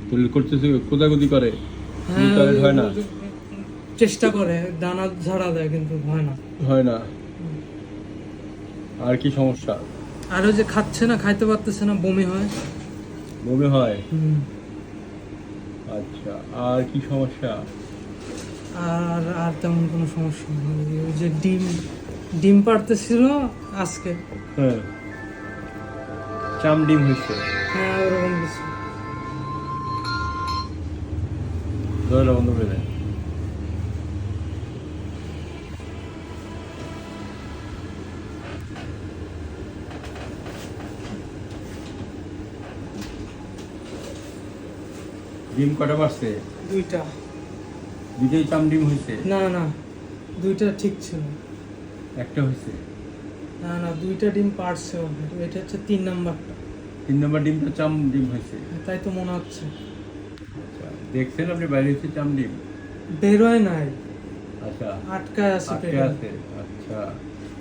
তাহলে করতেছে কোদাকুদি করে, হ্যাঁ, টয়লেট হয় না? চেষ্টা করে, দানা ঝাড়া দেয় কিন্তু হয় না। হয় না। আর কি সমস্যা? আর ওই যে খাচ্ছে না, খাইতে পারতেছে না, বমি হয়। বমি হয়? হুম। আচ্ছা, আর কি সমস্যা? আর আর তেমন কোনো সমস্যা নেই। ওই যে ডিম ডিম পাড়তেছিল আজকে। হ্যাঁ, চাম ডিম হয়েছে। হ্যাঁ, ওরকম কিছু। দরজা বন্ধ করে দেয়। ডিম কটা পারছে? দুইটা। দুইটাই চাম ডিম হয়েছে? না না, দুইটা ঠিক ছিল। একটা হয়েছে? না না, দুইটা ডিম পারছে অলরেডি। এটা হচ্ছে 3 নাম্বারটা। 3 নম্বর ডিমটা চাম ডিম হয়েছে? তাই তো মনে হচ্ছে। আচ্ছা, দেখছেন আপনি বাইরে হচ্ছে চাম ডিম? বেরোয় নাই, আচ্ছা, আটকায় আছে আটকে পেটে। আছে। আচ্ছা।